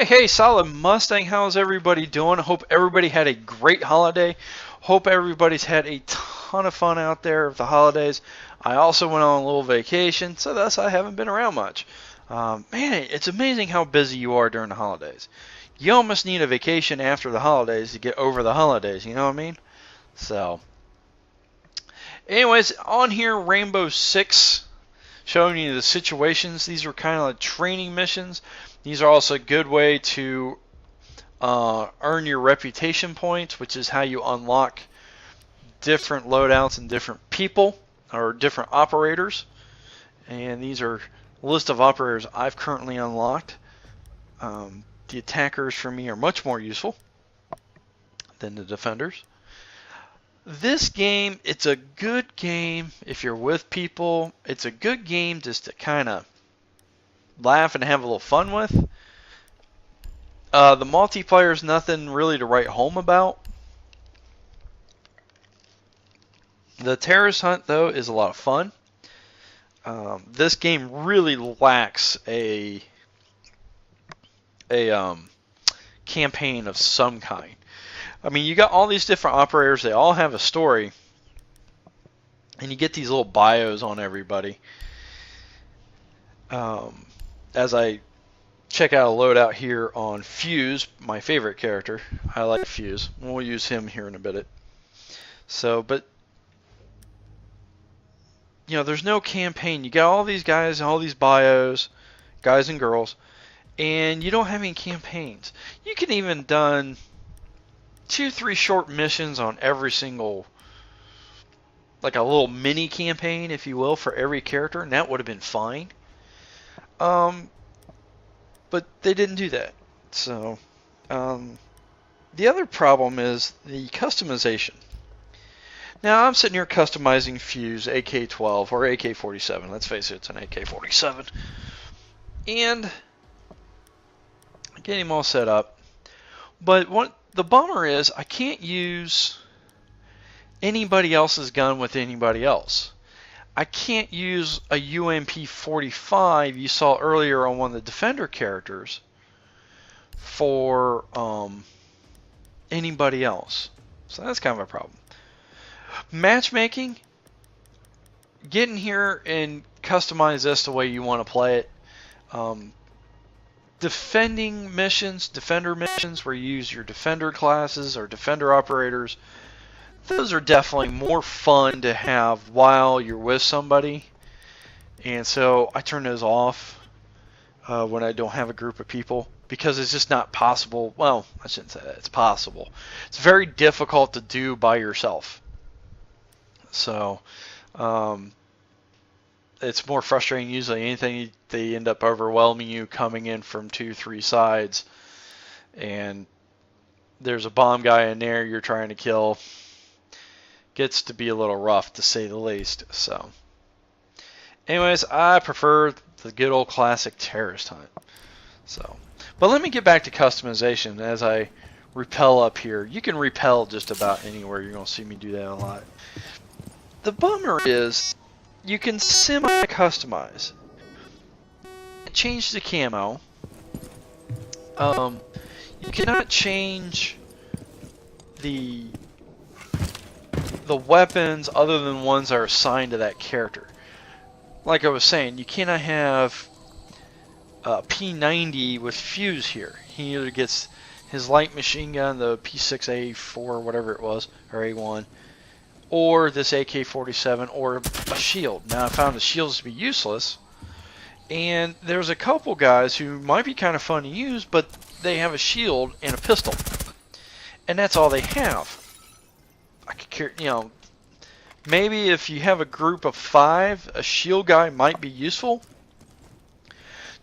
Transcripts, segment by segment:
Hey, Solid Mustang, how's everybody doing? Hope everybody had a great holiday. Hope everybody's had a ton of fun out there with the holidays. I also went on a little vacation, so thus I haven't been around much. Man, it's amazing how busy you are during the holidays. You almost need a vacation after the holidays to get over the holidays, you know what I mean? So, anyways, on here, Rainbow 6, showing you the situations. These are kind of like training missions. These are also a good way to earn your reputation points, which is how you unlock different loadouts and different people or different operators. And these are a list of operators I've currently unlocked. The attackers for me are much more useful than the defenders. This game, it's a good game if you're with people. It's a good game just to kind of laugh and have a little fun with. The multiplayer is nothing really to write home about. The terrorist hunt, though, is a lot of fun. This game really lacks a campaign of some kind. I mean, you got all these different operators. They all have a story. And you get these little bios on everybody. As I check out a loadout here on Fuse, my favorite character. I like Fuse. We'll use him here in a bit. So, but, you know, there's no campaign. You got all these guys, all these bios, guys and girls, and you don't have any campaigns. You could even done 2-3 short missions on every single, like a little mini campaign, if you will, for every character, and that would have been fine. But they didn't do that. So, the other problem is the customization. Now, I'm sitting here customizing Fuse AK-12 or AK-47. Let's face it, it's an AK-47. And getting him all set up. But what the bummer is, I can't use anybody else's gun with anybody else. I can't use a UMP-45 you saw earlier on one of the Defender characters for anybody else. So that's kind of a problem. Matchmaking, get in here and customize this the way you want to play it. Defender missions where you use your Defender classes or Defender operators, those are definitely more fun to have while you're with somebody. And so I turn those off when I don't have a group of people, because it's just not possible. Well, I shouldn't say that. It's possible. It's very difficult to do by yourself. So it's more frustrating usually anything. They end up overwhelming you, coming in from 2-3 sides, and there's a bomb guy in there you're trying to kill. Gets to be a little rough, to say the least. So, anyways, I prefer the good old classic terrorist hunt. So, but let me get back to customization as I repel up here. You can repel just about anywhere. You're going to see me do that a lot. The bummer is you can semi-customize. Change the camo. You cannot change the weapons other than ones that are assigned to that character. Like I was saying, you cannot have P90 with Fuse here. He either gets his light machine gun, the P6A4, whatever it was, or A1, or this AK-47, or a shield. Now, I found the shields to be useless, and there's a couple guys who might be kind of fun to use, but they have a shield and a pistol, and that's all they have. I could, you know, maybe if you have a group of 5, a shield guy might be useful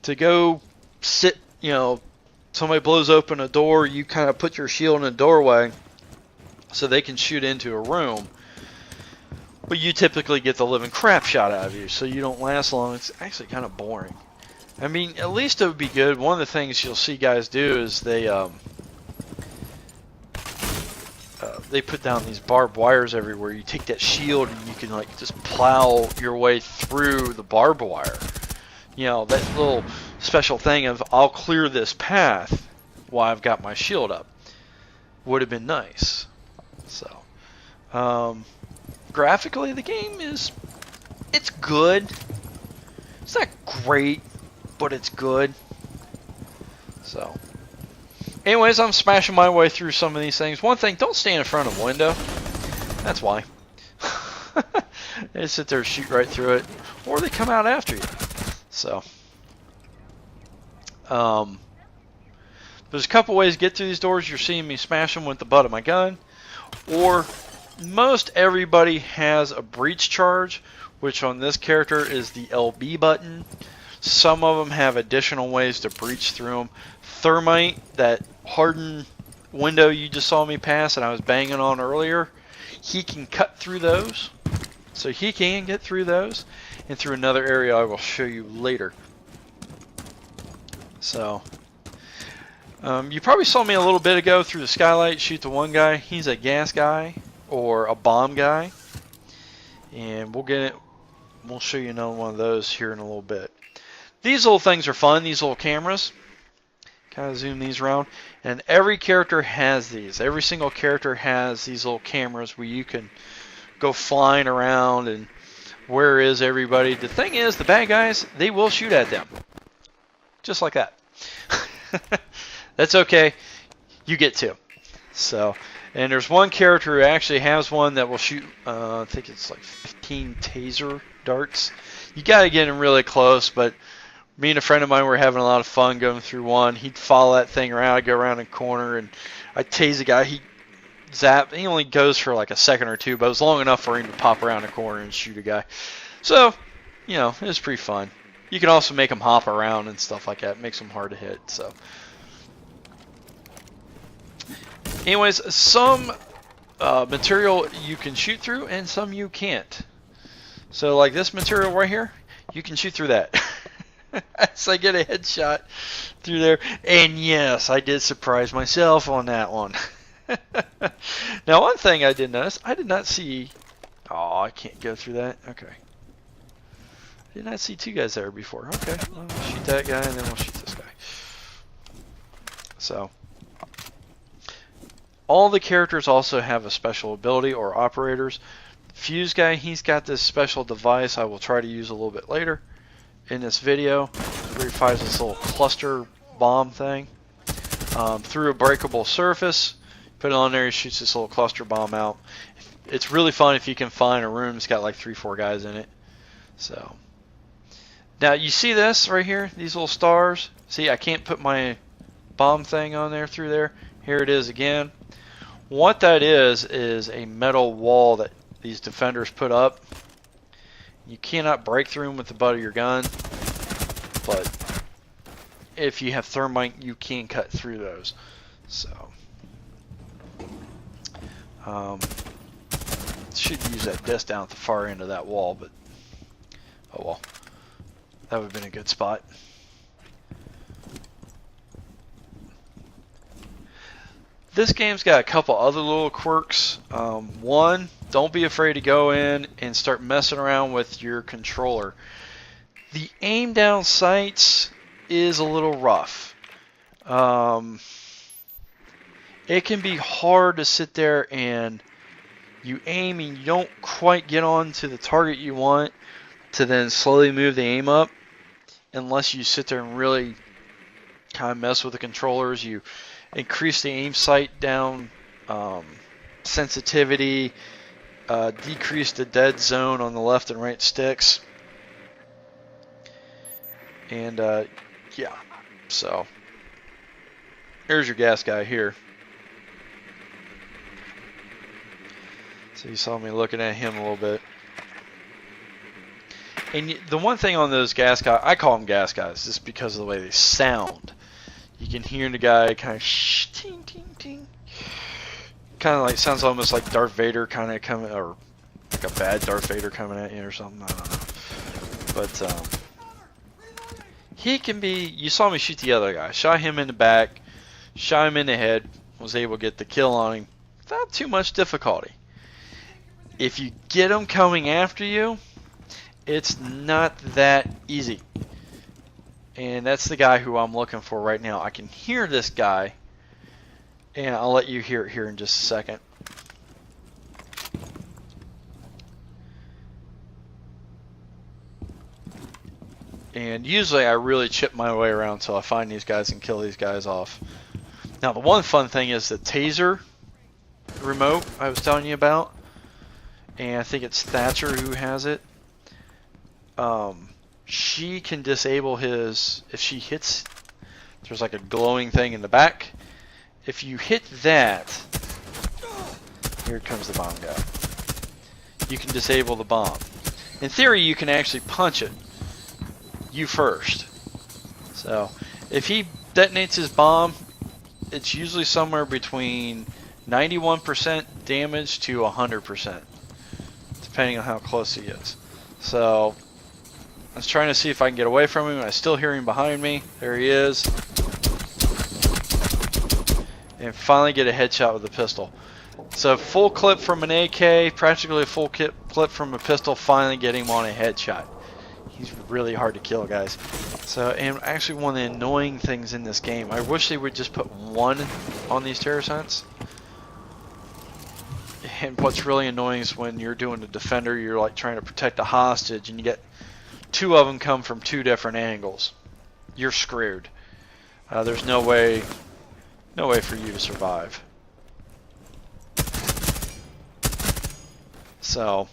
to go sit, you know, somebody blows open a door, you kind of put your shield in a doorway so they can shoot into a room. But you typically get the living crap shot out of you, so you don't last long. It's actually kind of boring. I mean, at least it would be good. One of the things you'll see guys do is they put down these barbed wires everywhere. You take that shield and you can like just plow your way through the barbed wire. You know, that little special thing of I'll clear this path while I've got my shield up. Would have been nice. So, graphically, the game it's good. It's not great, but it's good. So, anyways, I'm smashing my way through some of these things. One thing, don't stand in front of a window. That's why. They sit there and shoot right through it, or they come out after you. So, there's a couple ways to get through these doors. You're seeing me smash them with the butt of my gun, or most everybody has a breach charge, which on this character is the LB button. Some of them have additional ways to breach through them. Thermite, that hardened window you just saw me pass and I was banging on earlier, he can cut through those. So he can get through those and through another area I will show you later. So, you probably saw me a little bit ago through the skylight shoot the one guy. He's a gas guy or a bomb guy. And we'll show you another one of those here in a little bit. These little things are fun, these little cameras. Kind of zoom these around. And every character has these. Every single character has these little cameras where you can go flying around and where is everybody. The thing is, the bad guys, they will shoot at them. Just like that. That's okay. You get to. So, and there's one character who actually has one that will shoot, I think it's like 15 taser darts. You got to get him really close, but me and a friend of mine were having a lot of fun going through one. He'd follow that thing around. I'd go around a corner, and I'd tase a guy. He only goes for like a second or two, but it was long enough for him to pop around a corner and shoot a guy. So, you know, it was pretty fun. You can also make them hop around and stuff like that. It makes them hard to hit. So, anyways, some material you can shoot through and some you can't. So, like this material right here, you can shoot through that. So I get a headshot through there. And yes, I did surprise myself on that one. Now, one thing I did notice, I did not see... Oh, I can't go through that. Okay. I did not see two guys there before. Okay, well, we'll shoot that guy and then we'll shoot this guy. So, all the characters also have a special ability or operators. Fuse guy, he's got this special device I will try to use a little bit later in this video, where he fires this little cluster bomb thing through a breakable surface. Put it on there, he shoots this little cluster bomb out. It's really fun if you can find a room that's got like 3-4 guys in it. So now you see this right here, these little stars. See, I can't put my bomb thing on there through there. Here it is again. What that is a metal wall that these defenders put up. You cannot break through them with the butt of your gun, but if you have thermite, you can cut through those. So, should use that disc down at the far end of that wall, but oh well, that would have been a good spot. This game's got a couple other little quirks. One, don't be afraid to go in and start messing around with your controller. The aim down sights is a little rough. It can be hard to sit there and you aim and you don't quite get on to the target you want to then slowly move the aim up unless you sit there and really kind of mess with the controllers. You increase the aim sight down, sensitivity, decrease the dead zone on the left and right sticks, and yeah, so here's your gas guy here. So you saw me looking at him a little bit. And the one thing on those gas guys, I call them gas guys just because of the way they sound. You can hear the guy kind of ting ting ting, kind of like sounds almost like Darth Vader kind of coming, or like a bad Darth Vader coming at you or something. I don't know. But he can be. You saw me shoot the other guy. Shot him in the back, shot him in the head. Was able to get the kill on him without too much difficulty. If you get him coming after you, it's not that easy. And that's the guy who I'm looking for right now. I can hear this guy And I'll let you hear it here in just a second. And usually I really chip my way around until I find these guys and kill these guys off. Now the one fun thing is the taser remote I was telling you about. And I think it's Thatcher who has it. She can disable his, if she hits, there's like a glowing thing in the back. If you hit that, here comes the bomb guy. You can disable the bomb. In theory, you can actually punch it. You first. So, if he detonates his bomb, it's usually somewhere between 91% damage to 100%, depending on how close he is. So, I was trying to see if I can get away from him. I still hear him behind me. There he is. And finally get a headshot with the pistol. So full clip from an AK, practically a full clip from a pistol, finally get him on a headshot. He's really hard to kill, guys. So, and actually one of the annoying things in this game, I wish they would just put one on these terrorist hunts. And what's really annoying is when you're doing a defender, you're like trying to protect a hostage, and you get two of them come from two different angles. You're screwed. There's no way for you to survive. So,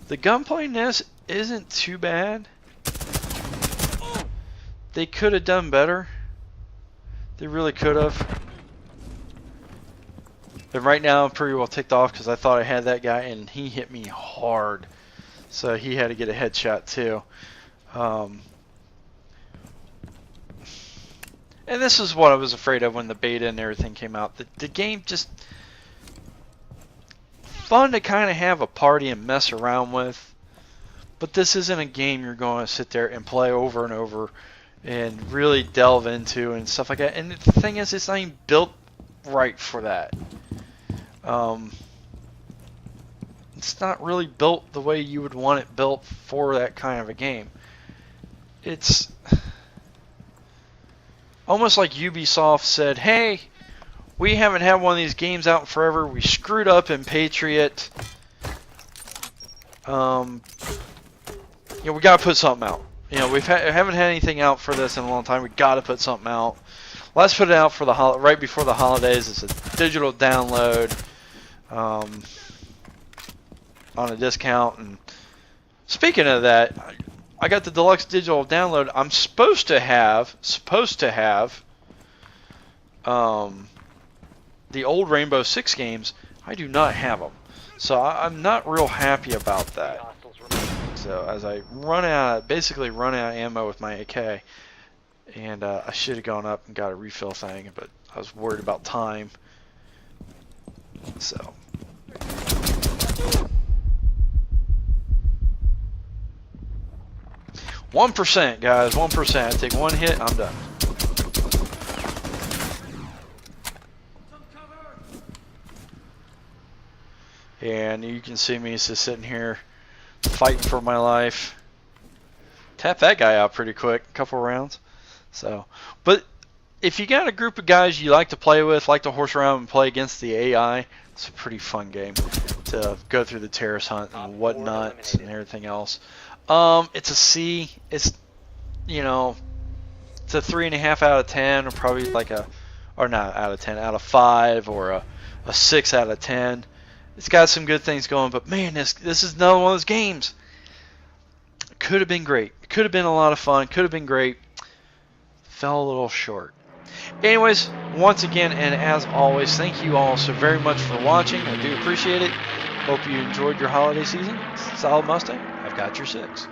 the gunplay in this isn't too bad. They could have done better. They really could have. But right now I'm pretty well ticked off because I thought I had that guy and he hit me hard. So he had to get a headshot too. And this is what I was afraid of when the beta and everything came out. The game just fun to kind of have a party and mess around with. But this isn't a game you're going to sit there and play over and over and really delve into and stuff like that. And the thing is, it's not even built right for that. It's not really built the way you would want it built for that kind of a game. It's almost like Ubisoft said, hey, we haven't had one of these games out in forever. We screwed up in Patriot. You know, we got to put something out. You know, haven't had anything out for this in a long time. We got to put something out. Let's put it out for the right before the holidays. It's a digital download on a discount. And speaking of that, I got the deluxe digital download. I'm supposed to have the old Rainbow 6 games. I do not have them, so I'm not real happy about that. So as I basically run out of ammo with my AK, and I should have gone up and got a refill thing, but I was worried about time. So. %, guys, 1%. I take one hit, I'm done. And you can see me just sitting here fighting for my life. Tap that guy out pretty quick, a couple rounds. So, but if you got a group of guys you like to play with, like to horse around and play against the AI, it's a pretty fun game to go through the terrorist hunt and whatnot and everything else. It's a C. It's, you know, it's a 3.5 out of 10, or probably like or not out of 10, out of 5, or a 6 out of 10. It's got some good things going, but man, this is another one of those games. Could have been great. Could have been a lot of fun. Could have been great. Fell a little short. Anyways, once again, and as always, thank you all so very much for watching. I do appreciate it. Hope you enjoyed your holiday season. Solid Mustang, I've got your 6.